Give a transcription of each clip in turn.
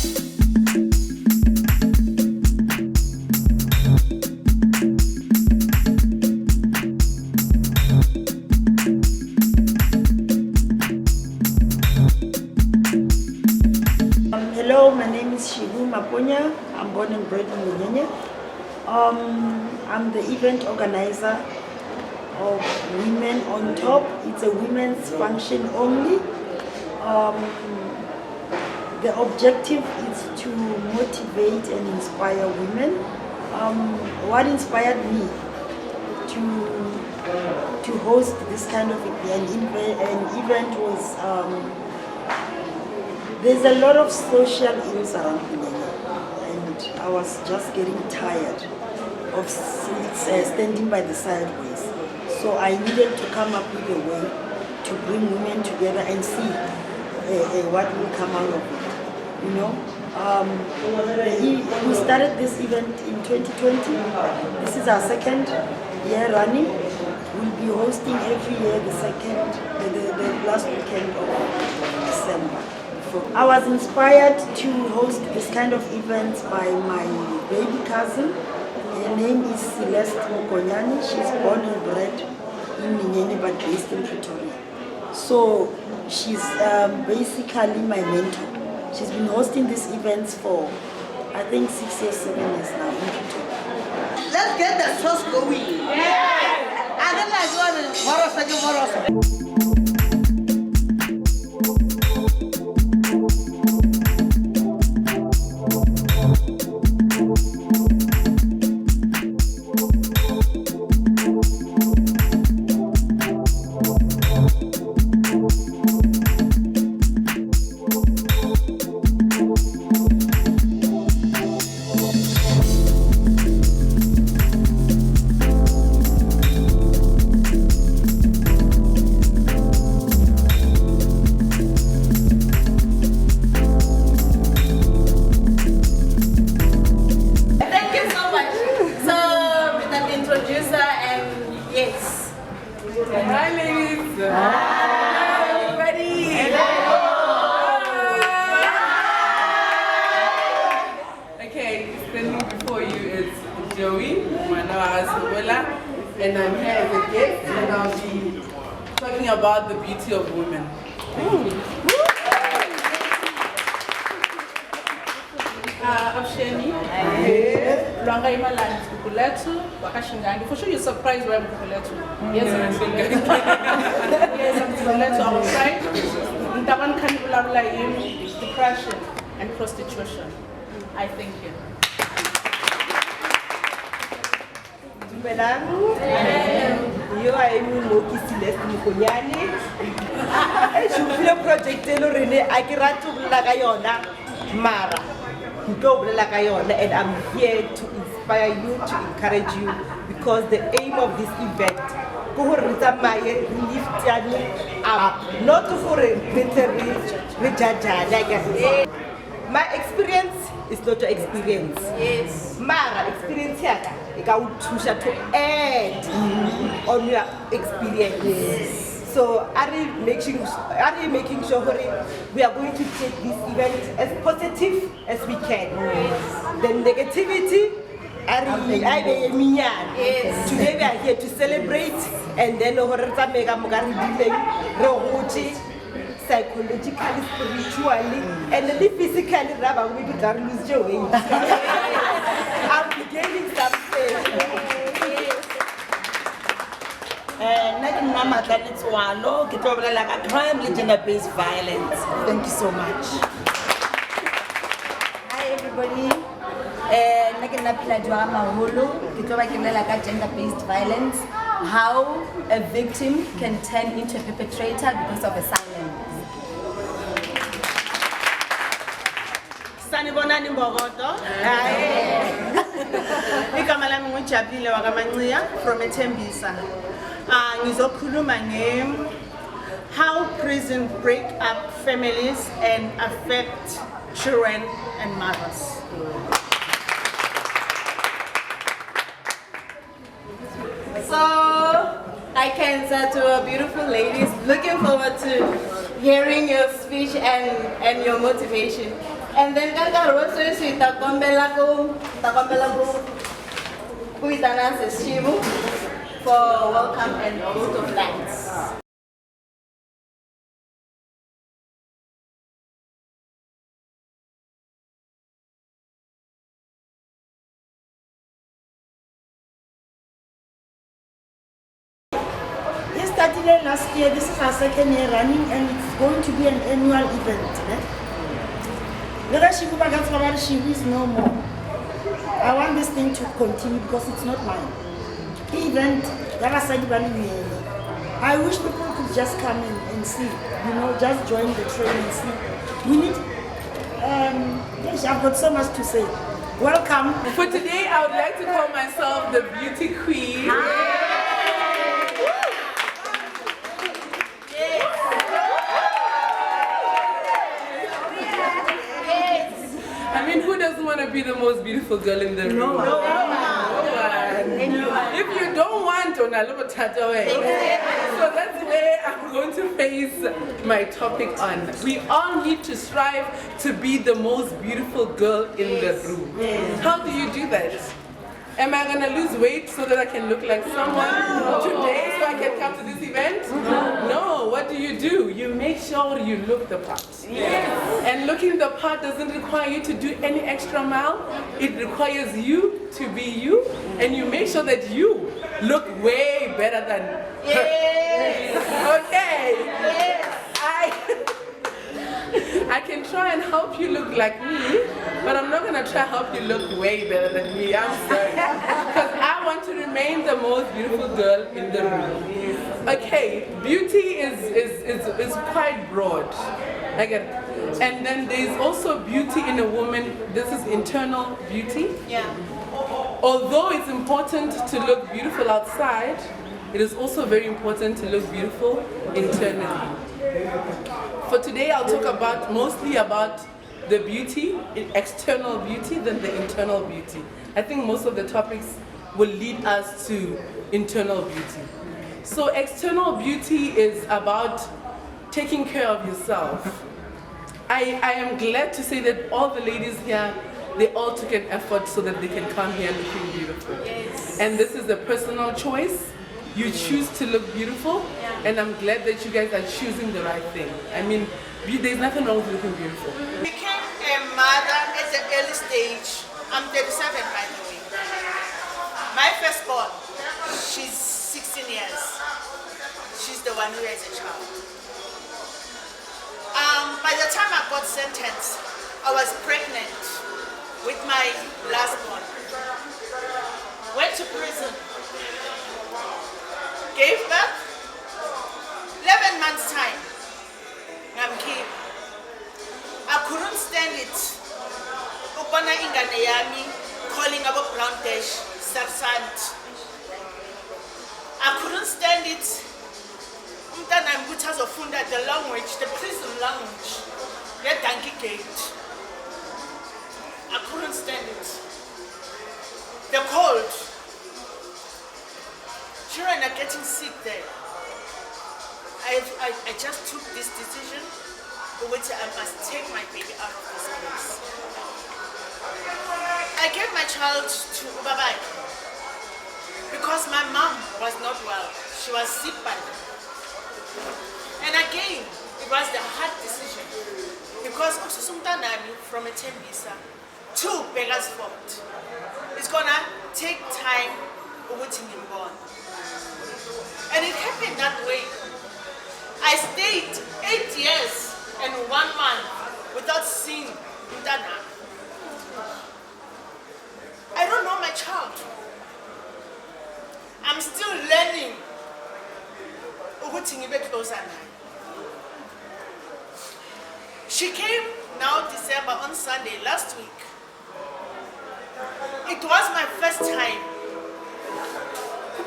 Hello, my name is Shibu Maponya. I'm born and bred in Lenyenye. I'm the event organizer of Women on Top. It's a women's function only. The objective is to motivate and inspire women. What inspired me to host this kind of an event was there's a lot of social ills around Lenyenye, and I was just getting tired of standing by the sideways. So I needed to come up with a way to bring women together and see what will come out of it. You know, we started this event in 2020. This is our second year running. We'll be hosting every year the last weekend of December. I was inspired to host this kind of events by my baby cousin. Her name is She's born and bred in Lenyenye but based in Pretoria. So she's basically my mentor. She's been hosting these events for, I think, 6 years, 7 years now in Pretoria. Let's get the sauce going. Yeah! I don't like one. Hi ladies! Hi everybody! Hello! Okay, standing before you is Joey, and I'm here as a guest, and I'll be talking about the beauty of women. Absheni, Lwanga Imalani Kukuletu, Wakashingani. For sure you're surprised why I'm Kukuletu. Yes, I'm Kukuletu. Yes, I'm Kukuletu outside. Ntaban Kanibula depression and prostitution. I thank you. You are a Moki Celeste Mukonyani. I should feel a project in Rene. I can run to Lagayona, Mara. And I'm here to inspire you, to encourage you, because the aim of this event lift up, not for my experience is not your experience. Yes. Mara experience here, to add on your experience. Yes. So are we making sure we are going to take this event as positive as we can? Yes. The negativity, yes. Today we are here to celebrate, and then psychologically, spiritually, and then physically, I'm beginning something. Crime gender-based violence. Thank you so much. Hi everybody. Gender-based violence. How a victim can turn into a perpetrator because of a silence. Sanibonani Mbogoto. Igama lami nguJabulile wakaManciya from eThembisa. Ngizokhuluma how prison break up families and affect children and mothers. So I can say to our beautiful ladies, looking forward to hearing your speech and your motivation. And then kaka rose si takombela ko kuitana se Shibu for welcome and vote of thanks. We started it last year. This is our second year running, and it's going to be an annual event. Shibu is no more. I want this thing to continue because it's not mine. The event, I wish people could just come in and see, just join the train and see. We need, yes, I've got so much to say. Welcome. For today, I would like to call myself the beauty queen. I mean, who doesn't want to be the most beautiful girl in the room? No one. If you don't want, so that's where I'm going to face my topic on. We all need to strive to be the most beautiful girl in the room. How do you do that? Am I going to lose weight so that I can look like someone today so I can come to this event? No, what do? You make sure you look the part. And looking the part doesn't require you to do any extra mile. It requires you to be you, and you make sure that you look way better than her. Okay. I can try and help you look like me, but I'm not going to try to help you look way better than me. I'm sorry. Because I want to remain the most beautiful girl in the room. Okay, beauty is quite broad. I get it. And then there's also beauty in a woman. This is internal beauty. Yeah. Although it's important to look beautiful outside, it is also very important to look beautiful internally. For today, I'll talk mostly about the beauty, external beauty, than the internal beauty. I think most of the topics will lead us to internal beauty. So external beauty is about taking care of yourself. I am glad to say that all the ladies here, they all took an effort so that they can come here looking beautiful. Yes. And this is a personal choice. You choose to look beautiful, and I'm glad that you guys are choosing the right thing. I mean, there's nothing wrong with looking beautiful. I became a mother at the early stage. I'm 37, by the way. My firstborn, she's 16 years. She's the one who has a child. By the time I got sentenced, I was pregnant with my last born. Went to prison. Gave birth, 11 months time, I'm keep. I couldn't stand it. Ukona ingane yami calling about brown dash, subsant. I couldn't stand it. Umntana ngikutazofunda the language, the prison language, the donkey gate. I couldn't stand it. The cold. Children are getting sick there. I just took this decision, which I must take my baby out of this place. I gave my child to Ubabai because my mom was not well. She was sick by then. And again, it was the hard decision because Ususumtanami from a Tembisa to Begasford is gonna take time waiting in born. And it happened that way. I stayed 8 years and 1 month without seeing Mtana. I don't know my child. I'm still learning. She came now December on Sunday last week. It was my first time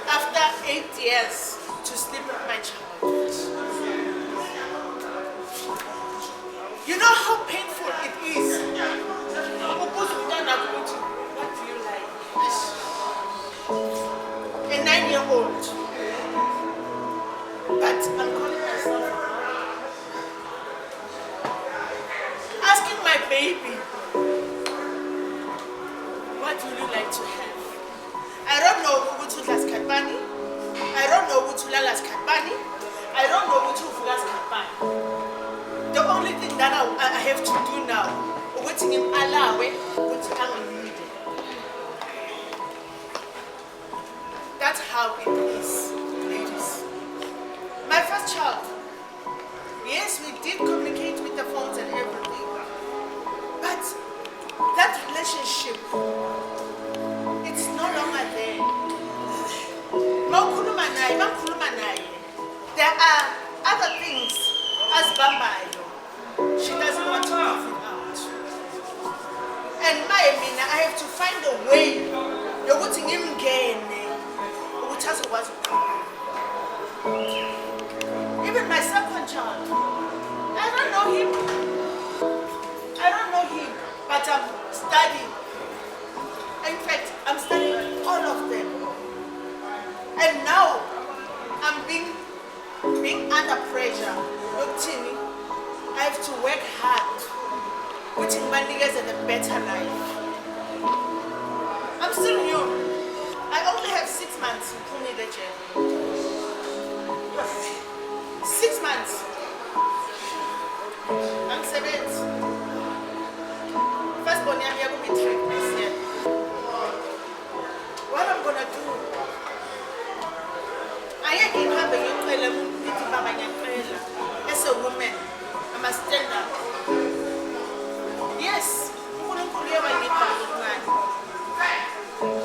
after 8 years to sleep with my child. You know how painful it is. What do you like? A 9-year-old. But I'm calling myself asking my baby nawe ukuthi angilinde. That's how it is, ladies. My first child, yes, we did communicate with the phones and everything, but that relationship, it's no longer there. There are other things as Bambayo. She doesn't want to give it out. And I have to find a way. Even my second child, I don't know him, but I'm studying. In fact, I'm studying all of them. And now, I'm being under pressure. Look, Timmy, I have to work hard, putting my niggas in a better life. I'm still new. I only have 6 months in Pune Legend. 6 months. I'm 7. First born, I'm going to be tricked this year. What I'm going to do? I ain't going to have as a woman, I must stand up. Yes,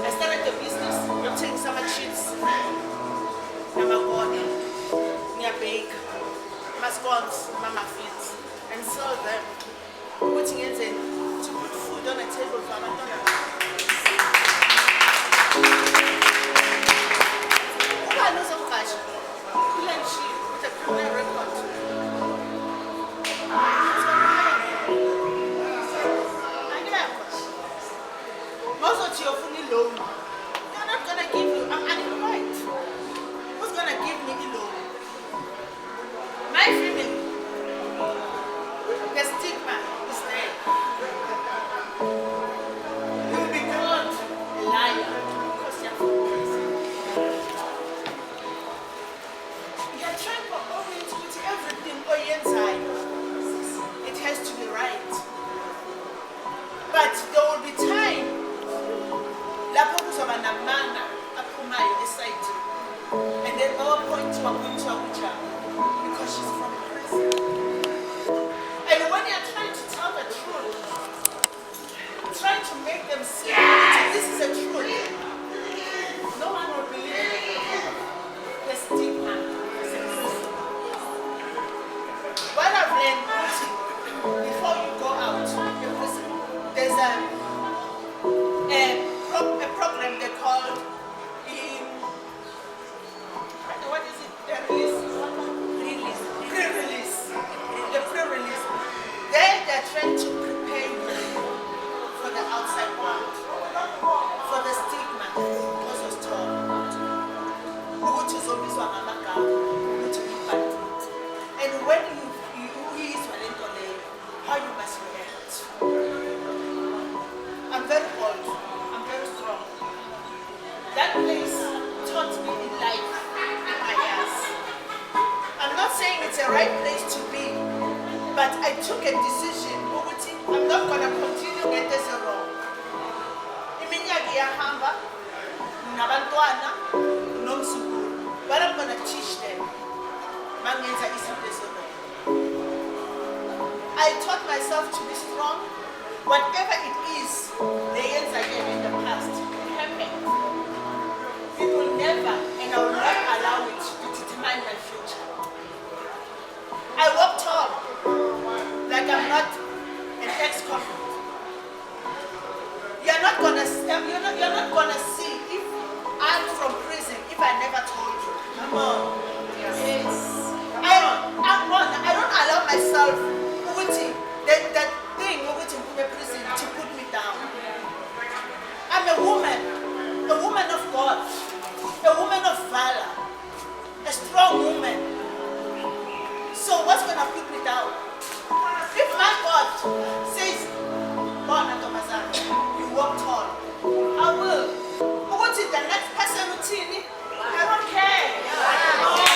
I started the business. I'm taking some chips. I'm a corner. Near bake. My scones, mama feeds. And sell them. Putting it in to put food on the table for my daughter. I know some cash. With a criminal record. Most of your funny loan, they're not gonna give you. I'm unemployed. Who's gonna give me the loan? My family. The stigma is there. You'll be called a liar because you're from prison. You're trying to orient with everything on inside. It has to be right. But there will be time. And then our point to because she's from prison. And when you're trying to tell the truth, trying to make them see that this is a truth, no one will believe it. The stigma is a prison. What I've learned before you go out in prison, there's a program they call what is it? The pre-release. The pre-release. They're trying to prepare you for the outside world, for the stigma. Because was told. And when you is how you must react. I'm very old. I'm very strong. That place taught me in life, in my years. I'm not saying it's a right place to be, but I took a decision. I'm not going to continue with this wrong. But I'm going to teach them. I taught myself to be strong. Whatever it is, the years I gave in the past, it happened. It will never, and I will not allow it to determine my future. I walk tall, like I'm not an ex-convict. You're not gonna see if I'm from prison if I never told you. Come on. Yes. I don't allow myself that thing in prison to put me down. I'm a woman of God, a woman of valor, a strong woman. So what's gonna put me down? If my God says, you walk tall, I will. But what is the next person routine? I don't care.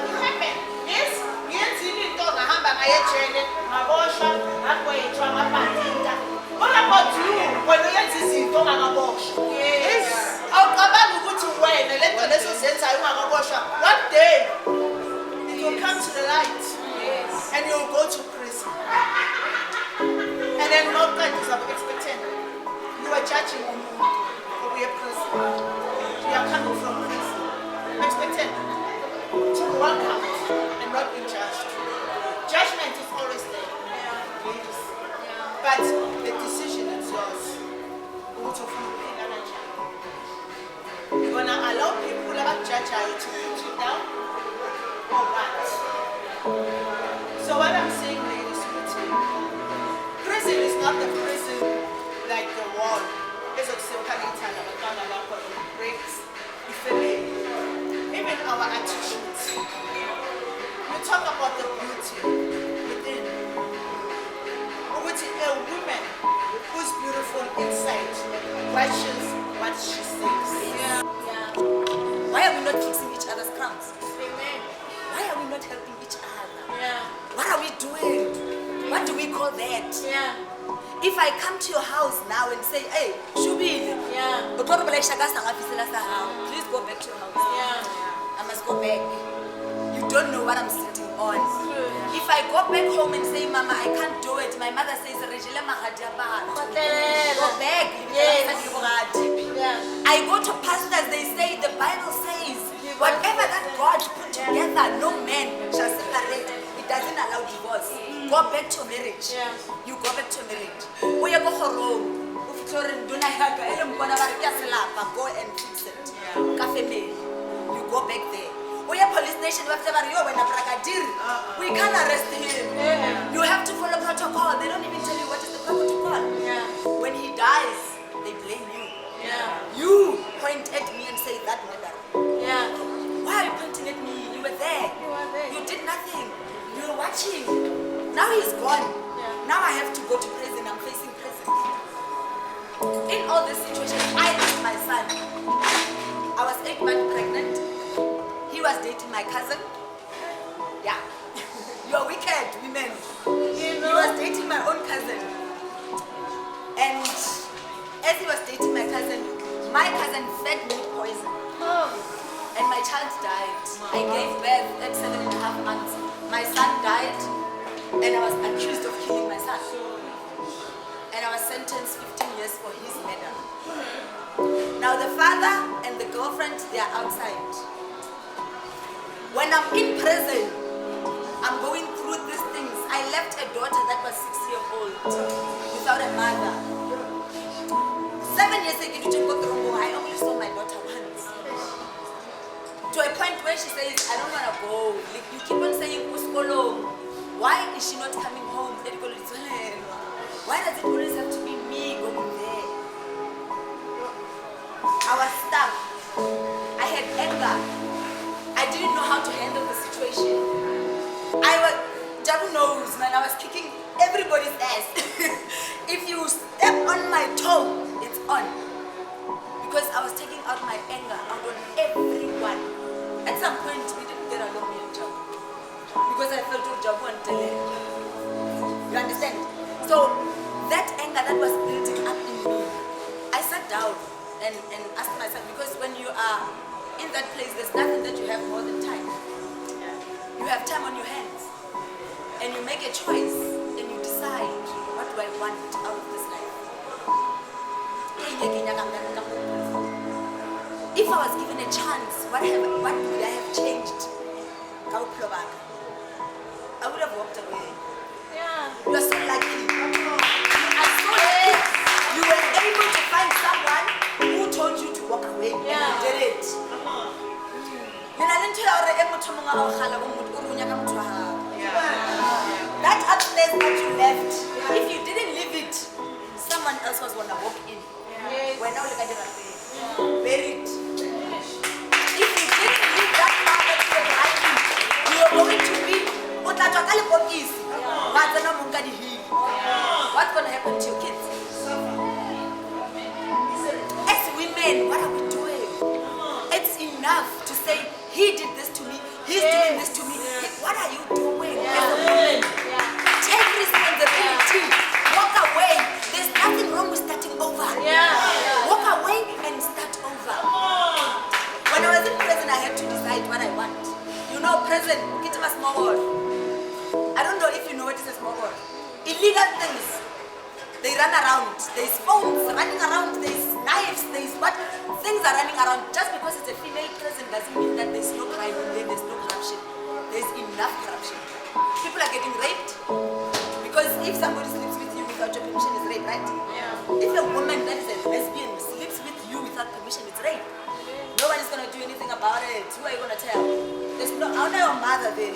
but it happened. Yes, ngiyenzile into ngahamba ngayejele, ngaboshwa, ngagwetshwa, ngabhandika. What about you? Wena uyenza izinto ongakaboshwa. Yes. Awucabangi ukuthi wena le nto leso zenzayo ungakaboshwa. One day it will come to the light. Yes. And you'll go to prison. And then no God is expecting. You are judging umuntu for we are prison. We are coming from prison. Expecting to walk out and not be judged. Judgment is always there. Yes. But the decision is yours. You're gonna allow people about judge you to put you down or what? So what I'm saying, ladies, prison is not the prison like the wall. It's a breaks. Even our attitudes. We talk about the beauty within. A woman who's beautiful inside questions what she says. Yeah. Why are we not fixing each other's crowns? Amen. Why are we not helping each other? Yeah. What are we doing? What do we call that? Yeah. If I come to your house now and say, hey, Shubile, Yeah. please go back to your house. Yeah. I must go back. You don't know what I'm sitting on. If I go back home and say, Mama, I can't do it, my mother says, go back. Yes. I go to pastors, they say, the Bible says, whatever that God put together, no man shall separate. It doesn't allow divorce. Go back to marriage. Yeah. You go back to marriage. Go and fix it. You go back there. We are police station, we can't arrest him. You have to follow protocol. They don't even tell you what is the protocol. When he dies, they blame you. You point at me and say that nigger. Why are you pointing at me? You were there. You did nothing. You were watching. Now he's gone. Now I have to go to prison. I'm facing prison. In all this situation, I lost my son. I was 8 months pregnant. He was dating my cousin. Yeah. You're wicked, women. He was dating my own cousin. And as he was dating my cousin fed me poison. And my child died. I gave birth at 7.5 months. My son died, and I was accused of killing my son. And I was sentenced 15 years for his murder. Now the father and the girlfriend, they are outside. When I'm in prison, I'm going through these things. I left a daughter that was 6 years old without a mother. 7 years ago, I only saw my daughter once. To a point where she says, I don't want to go. Like, you keep on saying, why is she not coming home? Why does it always have to be me going there? I was stuck. I had anger. I didn't know how to handle the situation. Jabu knows, man, I was kicking everybody's ass. If you step on my toe, it's on. Because I was taking out my anger out on everyone. At some point, we didn't get along with Jabu. Because I felt with Jabu and Tele. You understand? So, that anger that was building up in me, I sat down and asked myself, because when you are in that place, there's nothing that you have more than time. You have time on your hands. And you make a choice and you decide, what do I want out of this life? If I was given a chance, what would I have changed? I would have walked away. You are so lucky. You are so lucky. You were able to find someone who told you to walk away. You did it. That other place that you left, if you didn't leave it, someone else was going to walk in. We're now looking at it. Buried. If you didn't leave that part that you were hiding, you were going to be what's going to happen to your kids? As women, what are we doing? It's enough to say, he did this to me, he He's doing this to me. Like, what are you doing? As a woman, take responsibility. Walk away. There's nothing wrong with starting over. Walk away and start over. When I was in prison, I had to decide what I want. You know, prison, it's a small world. I don't know if you know what is a small world. Illegal things. They run around. There's phones running around. There's knives. There's what? Things are running around. Just because it's a female prison doesn't mean that there's no crime in there. There's no corruption. There's enough corruption. People are getting raped. Because if somebody sleeps with you without your permission, it's rape, right? If a woman that is a lesbian sleeps with you without permission, it's rape. No one is going to do anything about it. Who are you going to tell? There's no, how know your mother there?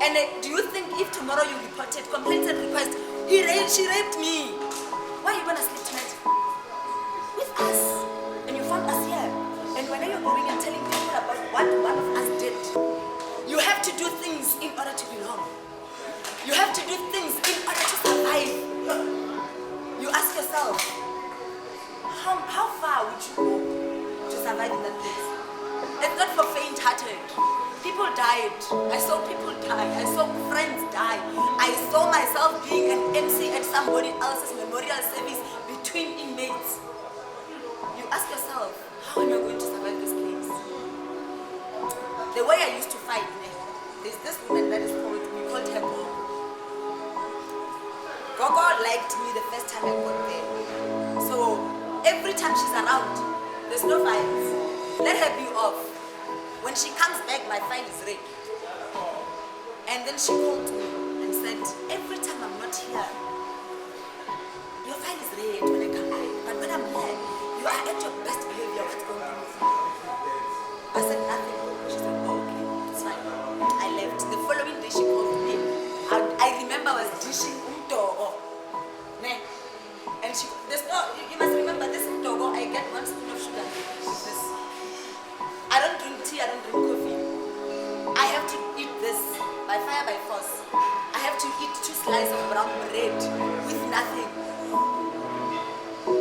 And do you think if tomorrow you reported complaints and requests, she raped me, why are you going to sleep tonight? With us. And you found us here. And when you're going and telling people about what one of us did, you have to do things in order to belong. You have to do things in order to survive. You ask yourself, how far would you go to survive in that place? It's not for faint-hearted. People died. I saw people die. I saw friends die. I saw myself being an MC at somebody else's memorial service between inmates. You ask yourself, how am I going to survive this place? The way I used to fight, there's this woman that is called, we called her Gogo. Gogo liked me the first time I got there. So every time she's around, there's no fights. Let her be off. When she comes back, my file is ready. And then she called me and said, every time I'm not here, your file is ready when I come back. But when I'm here, you are at your best behavior. What's going on with you? I said, nothing. She said, oh, okay, it's fine. I left. The following day, she called me. I remember I was dishing umtogo. And there's no, you must remember, this umtogo, I get 1 spoon of sugar. I don't drink tea, I don't drink coffee. I have to eat this by fire, by force. I have to eat 2 slices of brown bread with nothing.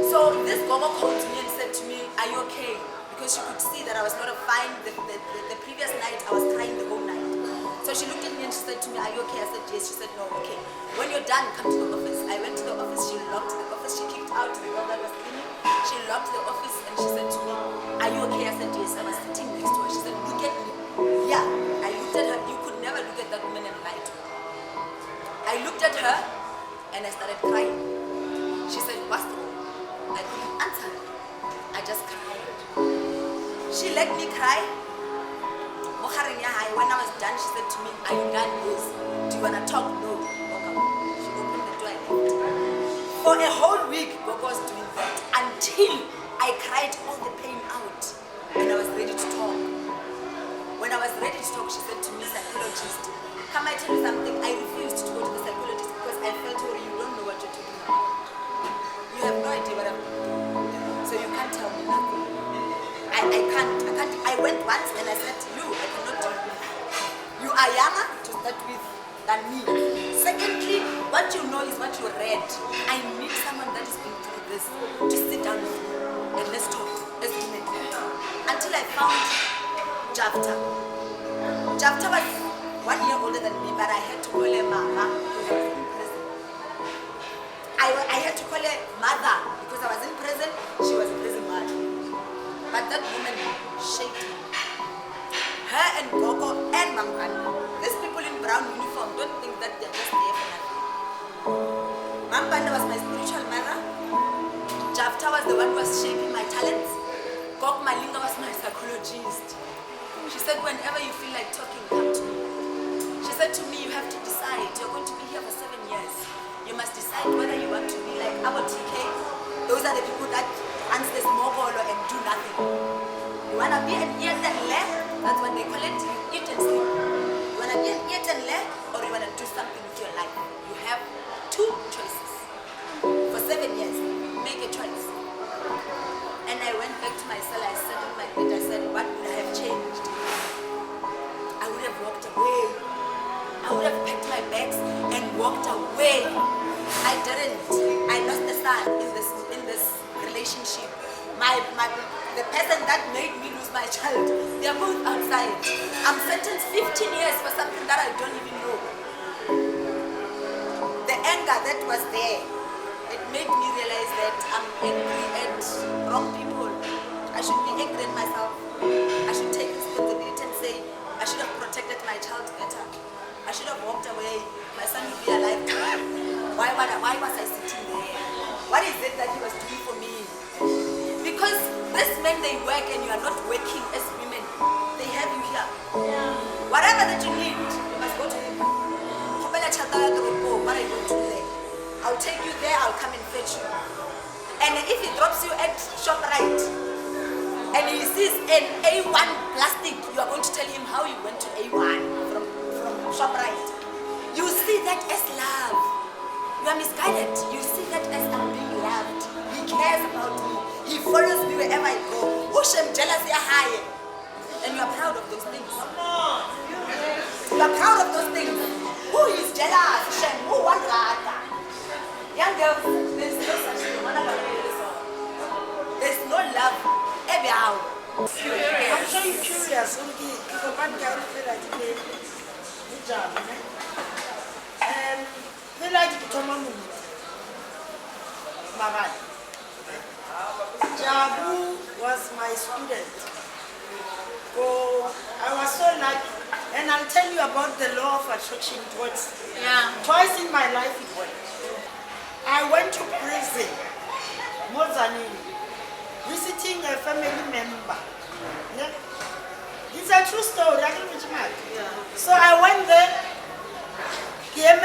So this Gogo called me and said to me, are you okay? Because she could see that I was not fine. The previous night, I was crying the whole night. So she looked at me and she said to me, are you okay? I said, yes. She said, no, okay. When you're done, come to the office. I went to the office, she locked the office, she kicked out the girl that was cleaning. She locked the office and she said to me, are you okay? I said, yes. I was sitting next to her. She said, look at me. Yeah. I looked at her. You could never look at that woman and lie to her. I looked at her and I started crying. She said, what's wrong? I couldn't answer her. I just cried. She let me cry. When I was done, she said to me, are you done? Yes. Do you want to talk? No. She opened the door and left. For a whole week, Gogo was doing that until I cried all the pain out and I was ready to talk. When I was ready to talk, she said to me, psychologist, come I tell you something? I refused to go to the psychologist because I felt sorry, you don't know what you're talking about. You have no idea what I'm doing. So you can't tell me nothing. I can't. I went once and I said to you, I cannot do it. You are younger to start with than me. Secondly, what you know is what you read. I need someone that has been through this to sit down with me and let's talk. Let's do it. Until I found Jafta. Jafta was 1 year older than me, but I had to call her Mama because I was in prison. I had to call her Mother because I was in prison. She was in prison mother. But that woman shaped me. Her and Gogo and Mambanda. These people in brown uniform don't think that they're just there for nothing. Mambanda was my spiritual mother. Jafta was the one who was shaping my talents. Gog Malinga was my psychologist. She said, whenever you feel like talking, come to me. She said to me, you have to decide. You're going to be here for 7 years. You must decide whether you want to be like our TK. Those are the people that answer the small ball and do nothing. You want to be an eat and left? That's what they call it. You eat and sleep. You want to be an eat and left, or you want to do something with your life. You have 2 choices. For 7 years, make a choice. And I went back to my cell. I sat on my bed. I said, what would I have changed? I would have walked away. I would have packed my bags and walked away. I didn't. I lost the son in this relationship. the person that made me lose my child, they are both outside. I'm sentenced 15 years for something that I don't even know. The anger that was there, it made me realize that I'm angry at wrong people. I should be angry at myself. I should take responsibility and say, I should have protected my child better. I should have walked away. My son would be alive. Why was I sitting there? What is it that he was doing for me? Because these men, they work and you are not working as women. They have you here. Whatever that you need, you must go to him. What are you going to do there? I'll take you there, I'll come and fetch you. And if he drops you at ShopRite and he sees an A1 plastic, you are going to tell him how you went to A1 from ShopRite. You see that as love. You are misguided. You see that as I'm being loved. He cares about me. He follows me wherever I go. Ushem jealousy high. And you are proud of those things. You are proud of those things. Who is jealous? Shem, who wants that? Young girls, there's no such thing. There's no love. Every hour. I'm so curious. Jabu was my student. Oh, I was so lucky. And I'll tell you about the law of attraction. It works. Twice in my life it worked. I went to prison, Mozambique, visiting a family member. Yeah? It's a true story. I can reach my. So I went there. You own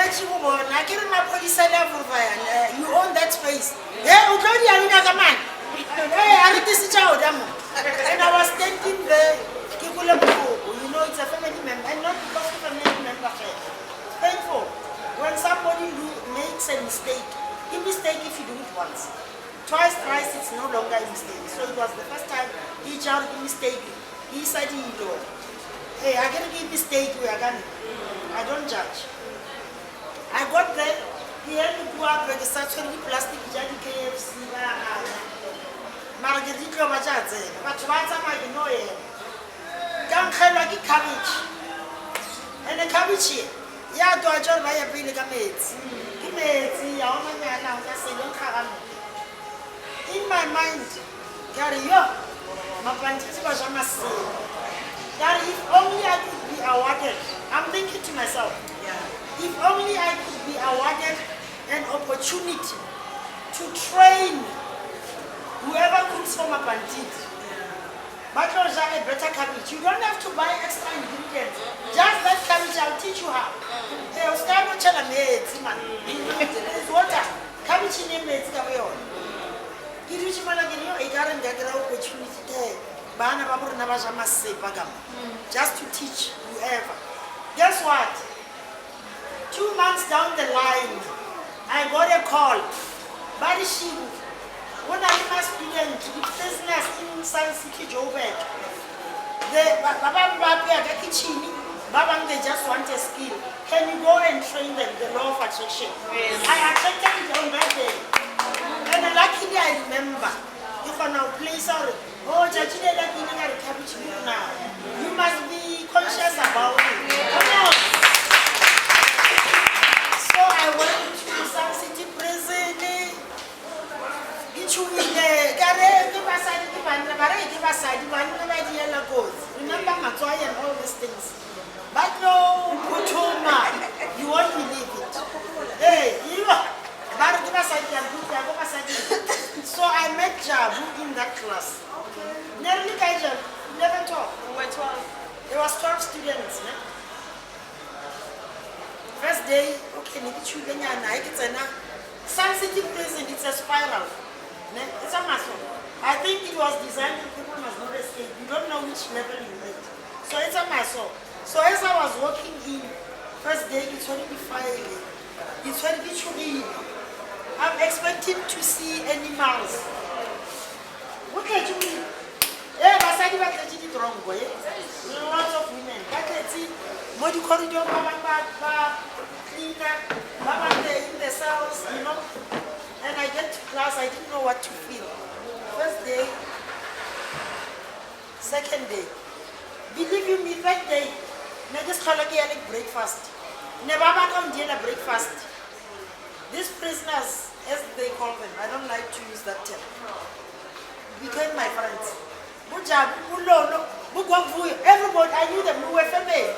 that space. And I was standing there. You know, it's a family member, and not because of a family member. It's painful when somebody makes a mistake. A mistake if you do it once. Twice, thrice, it's no longer a mistake. So it was the first time he child mistake. He said, hey, I can give mistake, we are going. I don't judge. I got there, he had to go up with the saturated plastic jelly KFC. Margarita Majaze, but once I know it. Don't have like a cabbage. And a cabbage here. Yeah, do I join by a billion mates? In my mind, Gary, my plantation was a massive. That if only I could be awarded, I'm thinking to myself, if only I could be awarded an opportunity to train whoever cooks for my plantation. But a better cabbage. You don't have to buy extra ingredients. Just that cabbage, I'll teach you how. They'll start with water. Cabbage in your mates. You reach Malagino, a garden that opportunity there. Just to teach whoever. Guess what? 2 months down the line, I got a call. By Shibu. When I was student business in San City, Joburg, they just want a skill. Can you go and train them the law of attraction? I attended it on that day. And luckily I remember. You can now place out, oh, now. You must be conscious about it. Come on. So I went to San City prison. Remember Matoy and all these things. But no, Putuma, you won't believe it. Hey, so I met Jabu in that class. Nearly 11 talk. There was 12 students. First day, okay, Sun City prison, it's a spiral. It's a muscle. I think it was designed that people must not escape. You don't know which level you made. So it's a muscle. So as I was walking in, first day, it's going to be fire. It's going to be chilly. I'm expecting to see animals. What did you mean? Yeah, but I didn't get it wrong. Lots of women. But let's see. Modi corridor, cleaner, in the cells, you know. And I get to class, I didn't know what to feel. First day, Second day. Believe you me, that day, I just call like breakfast. Never come dinner breakfast. These prisoners, as they call them, I don't like to use that term, became my friends. Everybody, I knew them, we were family.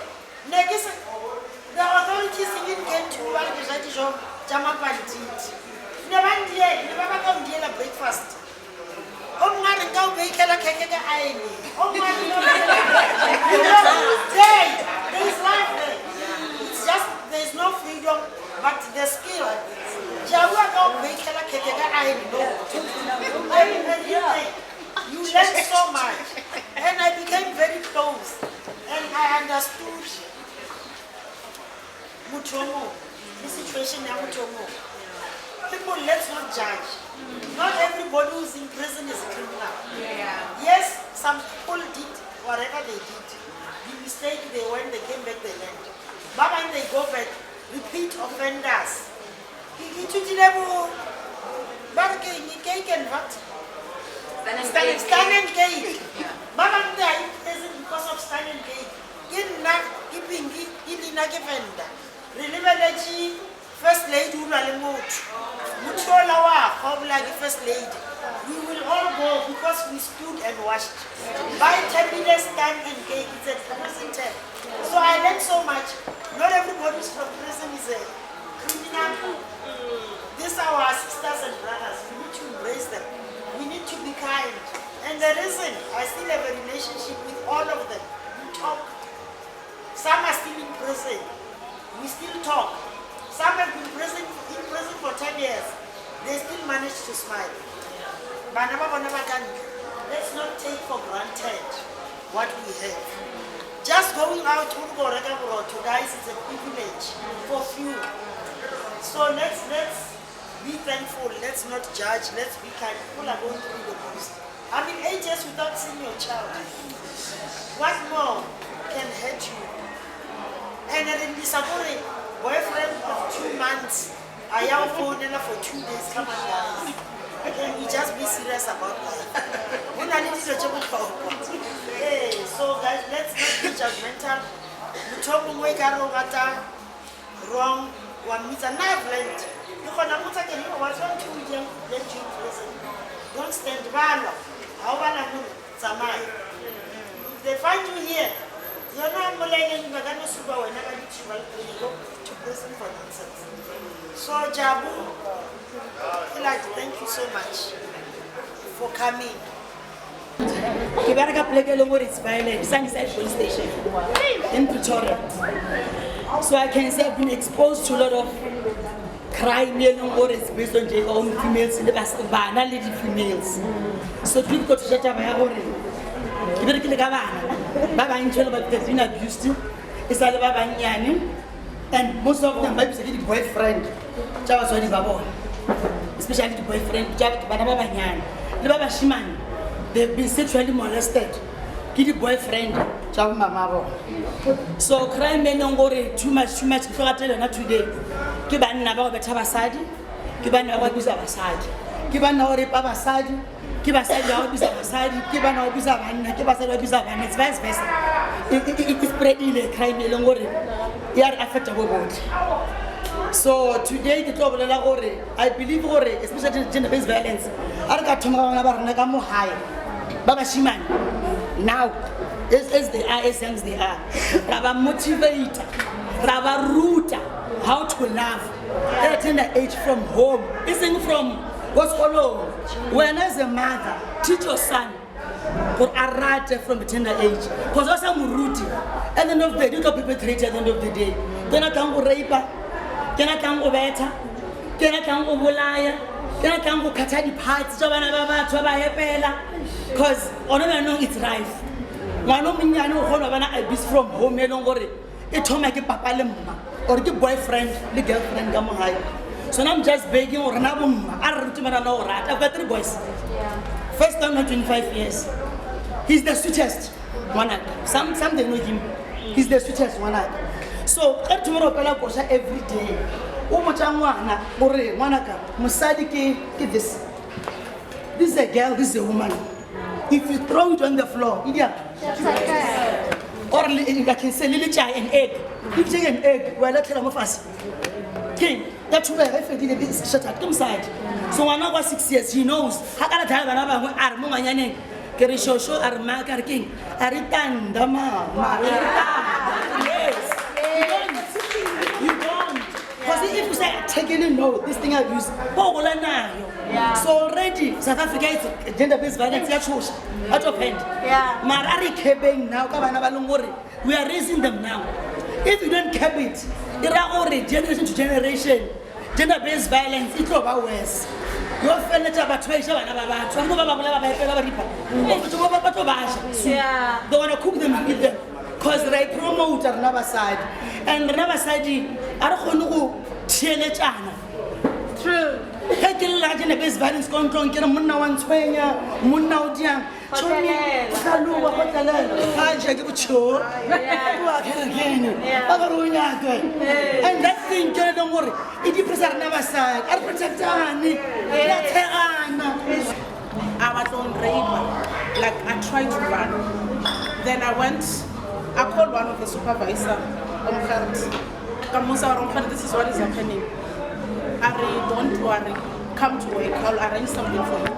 The authorities even came to never come dinner breakfast. There is life there. It's just there's no freedom, but the skill. You learn so much, and I became very close, and I understood Mutomo, the situation in Mutomo. People, let's not judge. Not everybody who's in prison is a criminal. Yes, some people did whatever they did. The mistake they went, they came back, they learned. But when they go back, repeat offenders. Stand and gate. Mama died in prison because of stand and gate. First lady, first lady. We will all go because we stood and watched. By 10 minutes stand and gate, it's a prison term. So I learned so much. Not everybody who's from prison is a criminal. These are our sisters and brothers. We need to embrace them. We need to be kind. And the reason I still have a relationship with all of them, we talk. Some are still in prison. We still talk. Some have been in prison for 10 years. They still manage to smile. Let's not take for granted what we have. Just going out to guys is a privilege for few. So let's be thankful. Let's not judge. Let's be kind. People are going through the most. I mean, 8 years without seeing your child. What more can hurt you? And then this boyfriend of 2 months, I have phone for 2 days. Come on, guys. Can we just be serious about life? Hey, so guys, let's not be judgmental. Wrong. And I've learned. Don't stand by. If they find you here, you're not going to go to prison for nonsense. So Jabu, I'd like to thank you so much for coming. It's violent. Sunnyside police station in Pretoria. So I can say I've been exposed to a lot of crime based on females in the past, little females. So people go to Jata they've been abused. It's all about and most of them might be boyfriend. Especially the boyfriend. They've been sexually molested. The boyfriend. So crime too much today. Kiban never better basadi. Kiban never be basadi. Kiban never basadi. Kiba said now be basadi. Kiban now be savannah. Kiba said be savannah. It's vice versa. It is spreading the crime they are affected. So today the trouble I believe especially gender-based violence. I got to know high. Baba Shiman. Now, as they are, as young as they are, Raba motivator, Raba router, how to love. At a tender age from home, isn't from what's called when as a mother, teach your son for a right from a tender age. Because also I'm rooting. At the end of the day, you got perpetrated at the end of the day. Then I can't go rape, then I can't go better, then I can't go liar, then I can't go cut the parts, because I know it's rife. One of me, I know how abuse from home, it told me papa or the boyfriend, the girlfriend, come high. So now I'm just begging or I've got 3 boys. First time, not 25 years. He's the sweetest one. Some they know him. He's the sweetest one. So tomorrow every day. This is a girl, this is a woman. If you throw it on the floor, idiot. Or I can say, little child, an egg. If you take an egg, well, let's tell them of us. Okay, that's where I feel this shut up. Come side. So when I was 6 years, he knows. How can I tell when I'm going Kerishosho Armaka King. Aritanda ma. Yes. You don't. Because if you say taking a note, this thing I've used, so already South Africa is gender-based violence out of hand. Marari kebeng now, we are raising them now. If you don't keep it, already generation to generation, gender-based violence, it's over worse. Your fellow about they want to cook them and eat them because they promote another side. And another side, I don't know. True. Take a large and a base violence control, get a Munna one swing, Munna Dian. Show me Salua Hotel. I give a show. And that thing, don't worry. It is another side. I'll protect Annie. I was on rape. Like I tried to run. Then I called one of the supervisor. This is what is happening. Ari, don't worry. Come to work. I'll arrange something for you.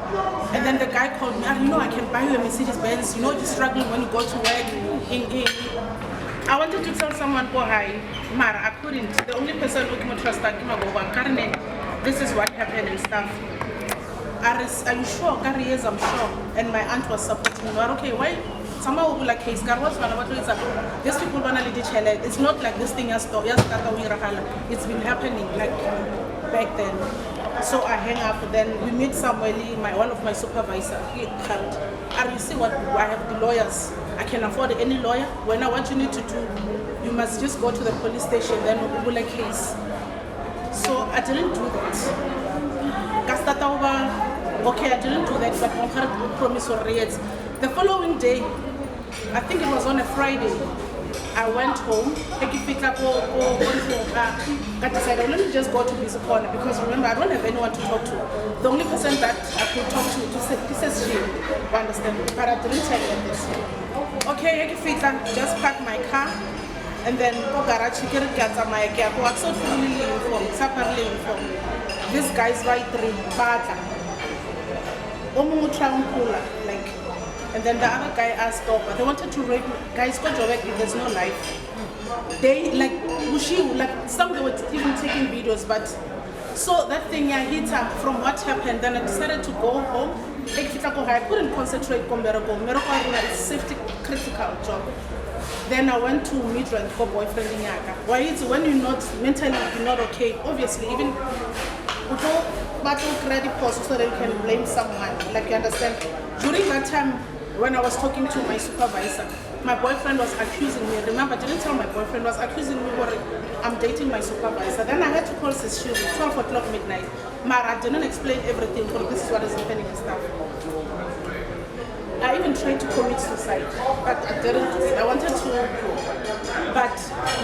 And then the guy called me. Ari, I can buy you a Mercedes Benz. You're struggling when you go to work. I wanted to tell someone, oh hi, Mara, I couldn't. The only person who can trust this is what happened and stuff. Are you sure? Gary, yes, I'm sure. And my aunt was supporting me. Okay, why? Someone will be like, hey, these people want to it's not like this thing has it's been happening like back then. So I hang up, then we meet somewhere, one of my supervisors. You see what I have the lawyers. I can afford any lawyer. When what you need to do, you must just go to the police station, then we'll pull a case. So I didn't do that. Okay, I didn't do that, but I promise or rates. The following day, I think it was on a Friday, I went home. I decided, let me just go to Busy Corner because remember, I don't have anyone to talk to. The only person that I could talk to this is she. You understand? But I didn't tell her this. Okay, just park my car and then go garage. This guy's right through like, and then the other guy asked over. They wanted to rape me. Guys, go directly. There's no life. They like some they were even taking videos, but so that thing hit her from what happened. Then I decided to go home. I couldn't concentrate on Miracle. Miracle is a safety critical job. Then I went to meet my boyfriend in Yaka. Why it's when you're not mentally you're not okay, obviously even battle credit post so that you can blame someone. Like you understand. During that time when I was talking to my supervisor, my boyfriend was accusing me. Remember, I didn't tell my boyfriend, was accusing me what I'm dating my supervisor. Then I had to call Shibu 12 o'clock midnight. Mara, I didn't explain everything, but this is what is happening and stuff. I even tried to commit suicide, but I didn't do it. I wanted to, but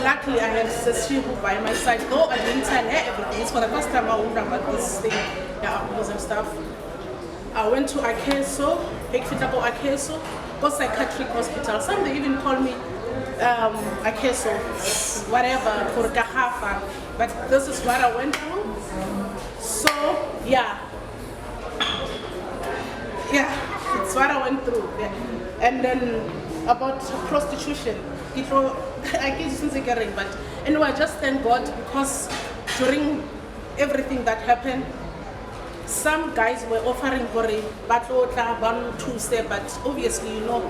luckily I had Shibu by my side. Though I didn't tell her everything. It's for the first time I would about this thing, the abuse and stuff. I went to Akeso, go psychiatric hospital. Some they even call me Akeso, whatever, for Kahafa. But this is what I went through. So, yeah, it's what I went through. Yeah. And then about prostitution, I guess it's getting, but anyway, I just thank God because during everything that happened, some guys were offering for a battle, 1, 2 step, but obviously, you know,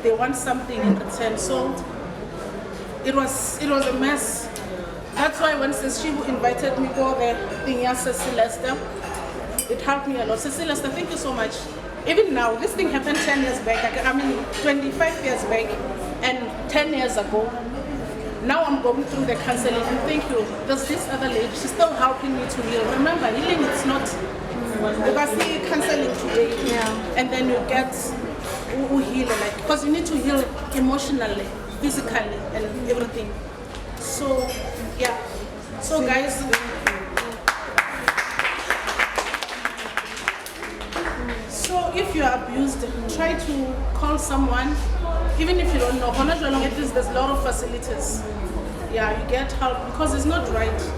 they want something in return. So it was a mess. That's why when Shibu invited me for the thing, Celeste, it helped me a lot. Celeste, thank you so much. Even now, this thing happened 10 years back. 25 years back, and 10 years ago. Now I'm going through the counseling, and thank you. There's this other lady, she's still helping me to heal. Remember, healing is not, because see counseling today, and then you get who heal, like, because you need to heal emotionally, physically, and everything. So, yeah. So guys, so if you are abused abused, try to call someone, even if you don't know. At least there's a lot of facilities. Yeah, you get help because it's not right.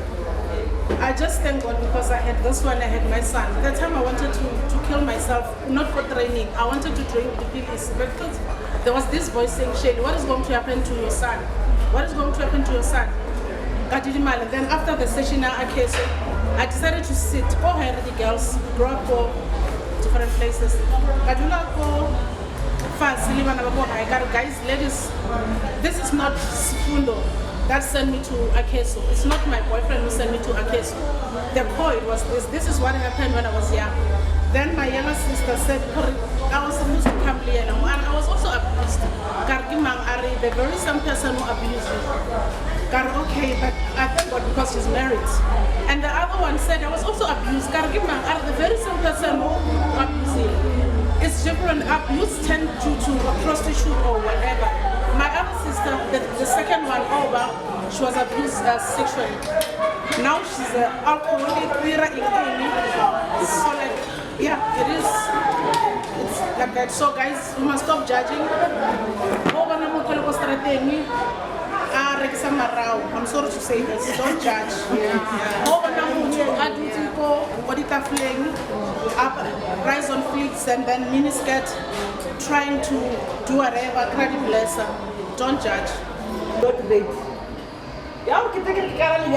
I just thank God because I had this one, I had my son. That time I wanted to kill myself, not for training. I wanted to drink the pills because there was this voice saying, Shady, what is going to happen to your son? What is going to happen to your son? And then after the session, I decided to sit. Go ahead, the girls, grow up, go different places. Guys, ladies, this is not Sifundo that sent me to Akeso. It's not my boyfriend who sent me to Akeso. The point was this. This is what happened when I was young. Then my younger sister said, I was supposed to come here and I was also abused. The very same person who abused me. Okay, but I thank God because she's married. And the other one said, I was also abused. The very same person who abused me. It's different. Abuse tend to prostitute or whatever. My other sister, the second one over, she was abused sexually. Now she's an alcoholic, so like, yeah, it is. It's like that. So guys, we must stop judging. I'm sorry to say this, don't judge. Rise on fleets and then miniskirt, trying to do whatever, credit blesser. Don't judge. Not ready. Yeah, we take it carefully.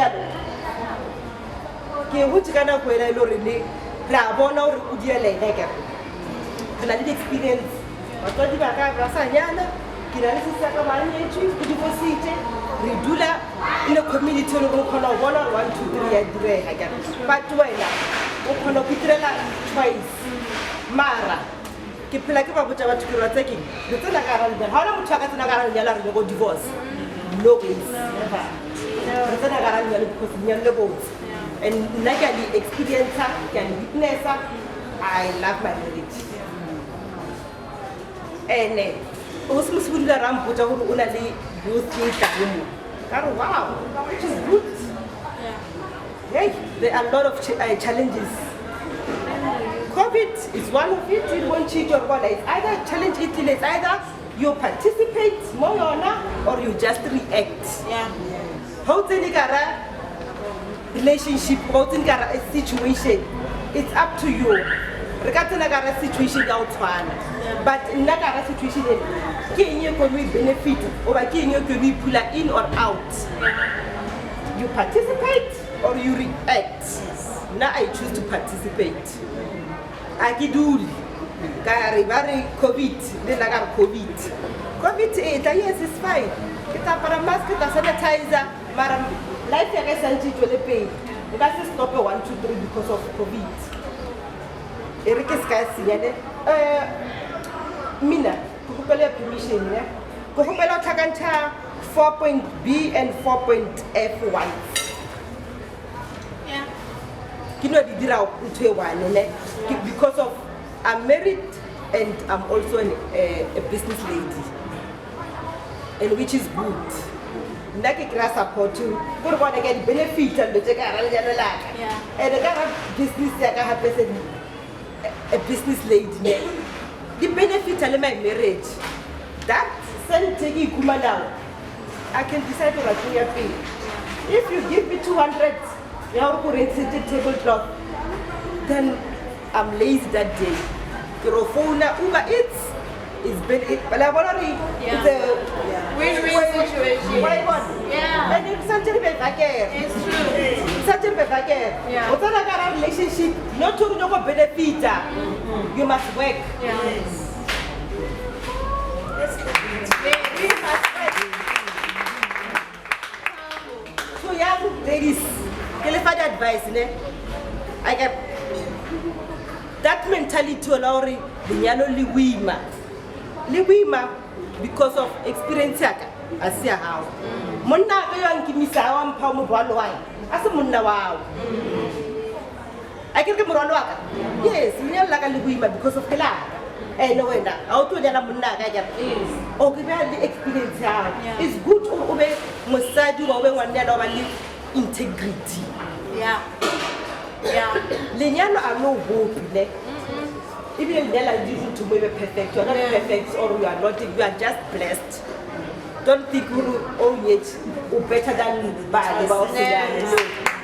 Which kind of way I know really? Rabona or Udiale Necker. And I did experience. I told you about Rasayana, Kiralis Sakamani, Udivosite, Redula in a community of 1 or 1, 2, 3 again. But when Okono Pitrella twice. Mara. Kipilaka Butava to Kirataki. The Tanakaran, how long Chakatanagar Yala go divorce? No ways. Never. The Tanakaran because you're the boats. And like the experiencer can witness, I love my marriage. And also Sunda Ramputa who only youth think wow, which is good. Hey, there are a lot of challenges. COVID is one of it. You won't cheat or what. It's either challenge it, it's either you participate more or you just react. Yeah. How to relationship, how to situation, it's up to you. Regarding a situation outside, but in that situation, can you benefit or can you pull in or out? You participate or you react. Now I choose to participate. Akidul, very COVID, then I got COVID. COVID, yes, it's fine. Get up for a mask, get a sanitizer, madam. Life I guess to the pay. That's a stop 1, 2, 3 because of COVID. Eric is Cassiane. Mina, Kukupela permission, Kukupela Takanta 4.B and 4.F1. Yeah. You know, the deal one because of I'm married and I'm also a business lady, and which is good. Naki kira support you. Good one again benefit and the Yeah. And the business person a business lady. The benefit of my marriage. That send taking kuma now. I can decide to write your pay. If you give me 200, you have to tablecloth, then I'm lazy that day. Kirofona Uber Eats is it's a Win-win situation. Yeah. And it's such a It's true. such a Yeah. without a relationship, not to know what benefit. You must work. Yes. You must work. So young ladies, qualified advice, I get that mentality to allow the yano liwima because of experience I see how. Mona kayo kimisa am pa mo bwalo wai. Asa mona wow. I can get more waka. Yes, we are like a liwima because of kila. Eh no wenda. Auto jana mona kaya. Okay, the experience how. It's good to obey musaju obe wanda no bali integrity. Yeah. Yeah. Lenyano are no hope le. even if they're like you to be perfect, you're not perfect or you are not, you are just blessed. Don't think oh yet better than bad about